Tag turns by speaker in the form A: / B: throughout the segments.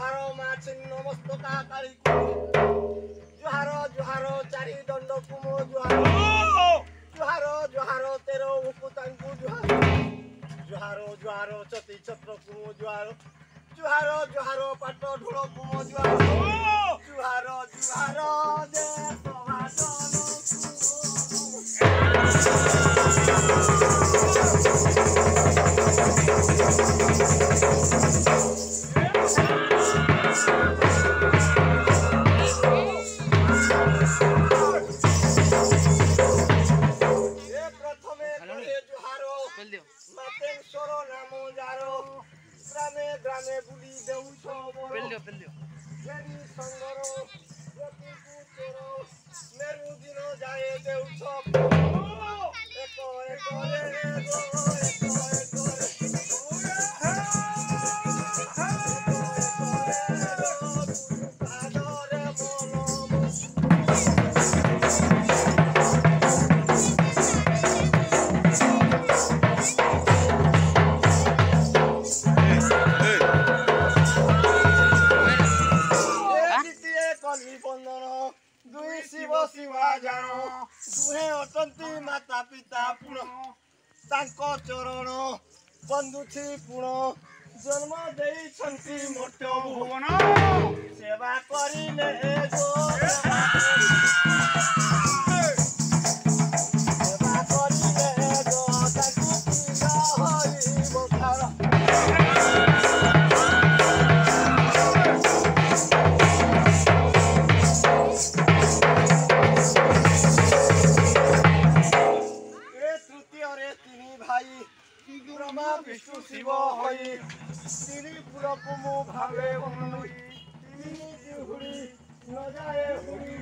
A: जुहारो मा छिन्न मस्तका काली जुहारो चारि दंड कुमो जुहारो तेरो उकुतांकु जुहारो चति छत्र कुमो जुहारो पाट ढोल कुमो जुहारो दे ग्रामे बुली देउछ पेल्यो फेरि संगरो यतिकु चोरो मेरु दिन जाए देउछ एको दुहे अटंती माता पिता पुण तांको चरण बंधुछि पुण जन्म देई छंती मोट्य भुवन सेवा करिले विष्णु शिव होई तिनी पुरकु मु भावे बनोई तिनी जिहुड़ी न जाए हुड़ी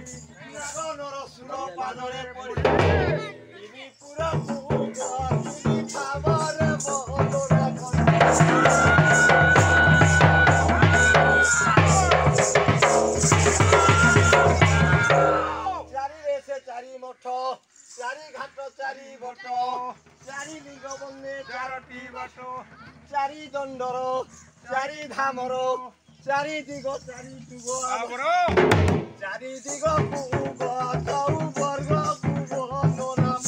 A: नर सुर पादरे पड़ी तिनी पुरकु तिनी भावरे बदरा चारि रेसे चारि मठ चारि घाट चारि बट चारि लिंग बन्ने चारटी बट चारि दंडर चारि धामर चारि दिग चारि जुग चारि दिग कुग चौ वर्ग कुग नाम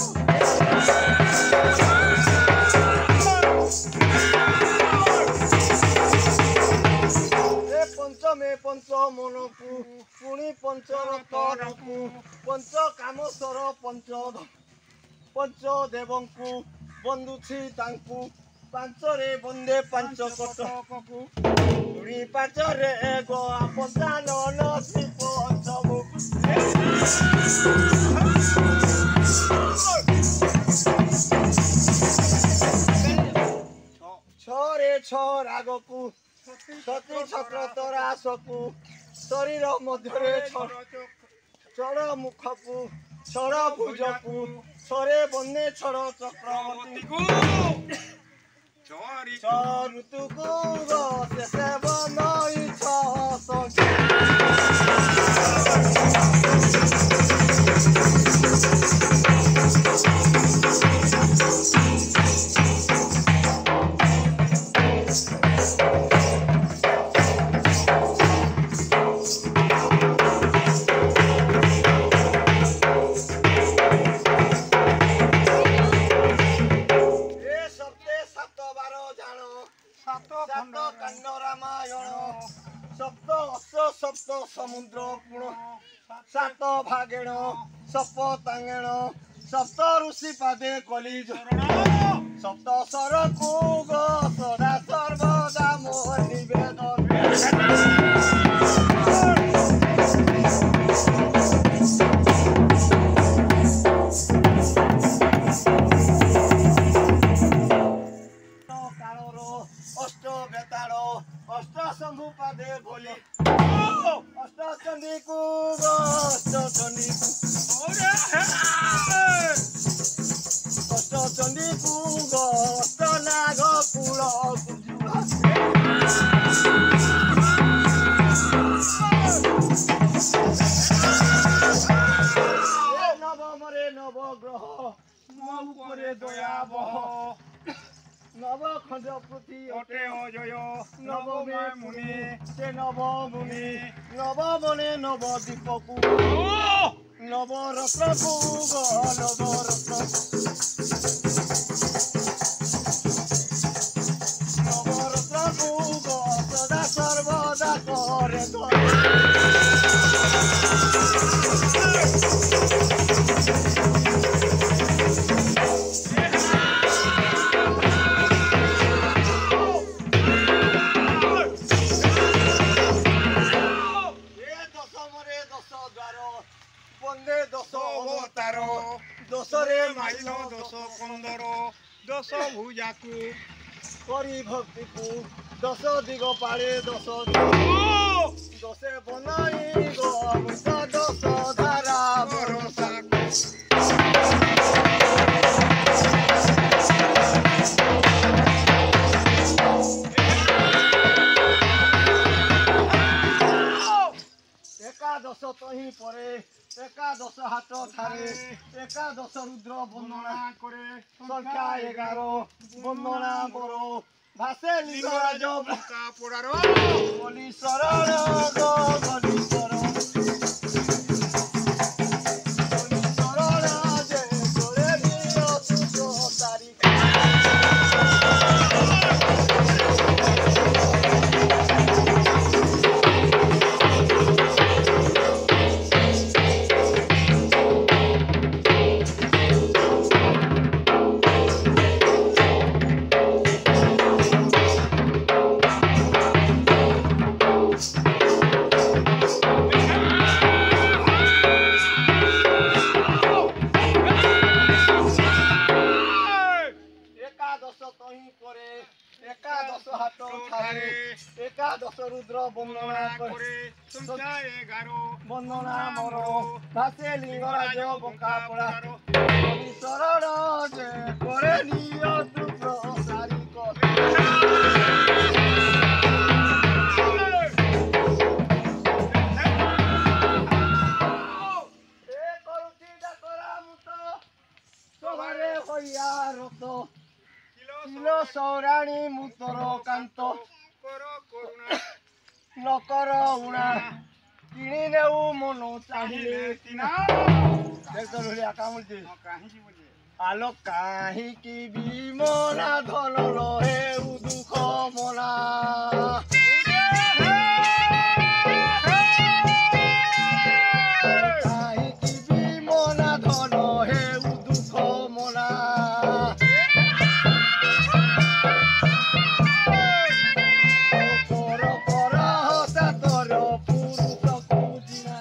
A: पंचमे पंच मनकु पुणी पंच रतनकु पंच कामेश्वर पंच देवंकु बंधुछि तांकु पांचरे बंदे पांच कटकु पुरी पांचरे गो पंचान नसी पंचमुखु छरे छ रागकु सती छत्र तरासकु शरीर मध्यरे छड़ मुखकु छड़ भुजकु छरे बन्ने छड़ चक्रवर्तीकु ऋतुकु शेषे बनई छ सप्त समुद्र पुण सात भागेण सपतांगेण सप्त ऋषि पादे कली सप्त सरकु गो सदा सर्वदा मोह निवेदन अष्ट बेताड़ अष्ट शंभु पादे बोली अष्ट चंडी को अष्ट चंडी को अष्ट नाग पुर नवमरे नवग्रह मो उपरे दया बह नव নব খণ্ড পুথি
B: অটে অজয়
A: নবমে
B: মুনি
A: সে নবমুনি নবমনে নবদ্বীপকু নবরত্নকু নবরত্ন নবরত্নকু সদা সর্বদা করে বন্দে দশ
B: অবতার
A: দশরে
B: মাইল দশ কন্দর দশ ভুজাকু
A: করি ভক্তিকু দশ দিগ পারে দশ দশে বনাই গমৃত দশ ধারা
B: ভরসা
A: একাদশ তহি পরে একাদশ হাত ধারে একাদশ রুদ্র বন্দনা
B: করে
A: সংখ্যা 11 বন্দনা করো ভাসে লিঙ্গরাজ
B: বোকা পোড়ার
A: বলি শরণ গো বলি শরণ বলি শরণ যে তোরে নিও তুজো তারি একাদশ হাত ধারে একাদশ রুদ্র বন্দনা করে
B: সংখ্যা 11
A: বন্দনা মর ভাসে লিঙ্গরাজ বোকা পড়া বলি শরণ যে করে নিও দুঃখ সারি কথা এ করুছি ডাকরা মুত সবারে হইয়া রত কিল সৌরাণী মুতর কান্ত
B: কর করুণা
A: নকর উଣା কিনি নেউ মনু চাহিলে
B: তিনা
A: দেখো হলি আকামুলজি
B: কাহিনী বলি
A: আলো কাহিকি বিমনা ধন রহে দুঃখ মনা কাহিকি বিমনা ধন হে দুঃখ মনা পর পর হতা তোর পুরুষ পুজিনা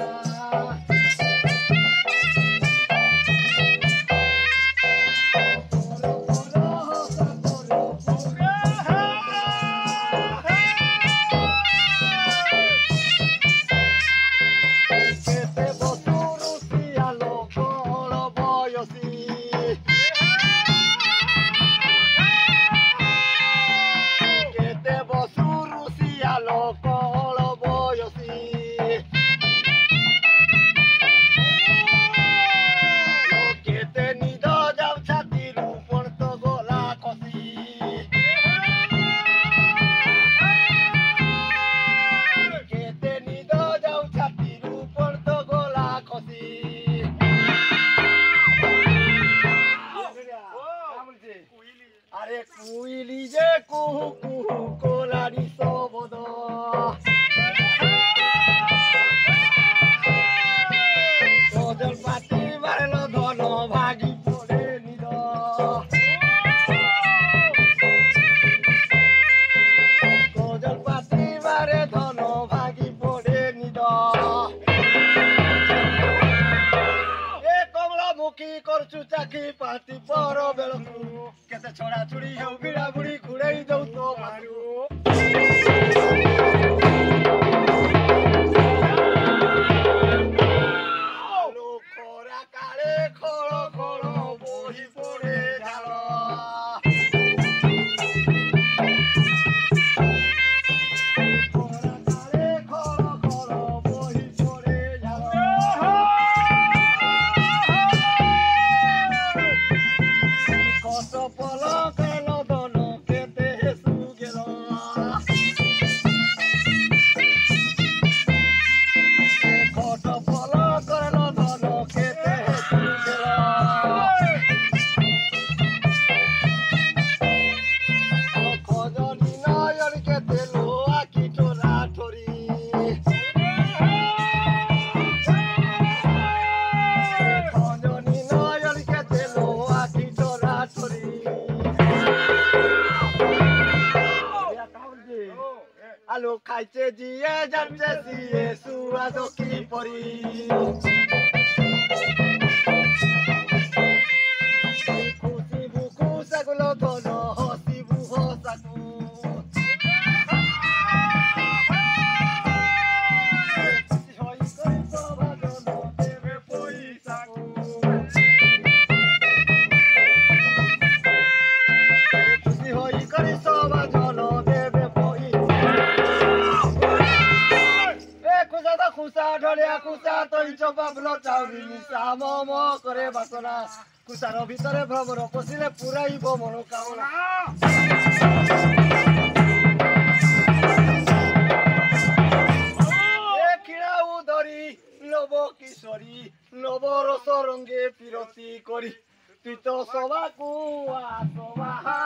A: কেতে বসুরু সিয়ালো কল বয়সী কেতে বসুরু সিয়ালো কল বয়সী কেতে নিদ যাও ছাতিরু পড়ত গলা খসি কেতে নিদ যাও ছাতিরু পড়ত গলা খসি আরে কুইলি যে কুহু কুহু কোলারি শবদ সজল পাতি মারল ধন ভাগি পড়ে নিদ সজল পাতি মারে ধন ভাগি পড়ে নিদ এ কমলামুখী করছু চাকি পাতি পর বেଳକୁ কেতে ছড়া ছুড়ি হেউ বিড়া বুড়ি ঘুরেই দৌ তো মারু আলো খরা কালে খড় খড় বহি পড়ে ঢাল খরা কালে খড় খড় বহি পড়ে ঢাল কত পল কেন দন কেতে খাইছে জিয়ে যাচ্ছে সিয়ে সুয়াদ কি পরি খুশি বুকু সাগুলো ধন হসি বুহ সাকু খুচা ঢলিয়া খুচা তৈ চবাবল চাউরি নিচা মম করে বাসনা খুচার ভিতরে ভ্রমণ পশিলে পুরাইব মনোকামনা খিড়াউ ধরি নব কিশোরী নব রস রঙ্গে পিরতি করি তুই তো সবাকু আসবাহা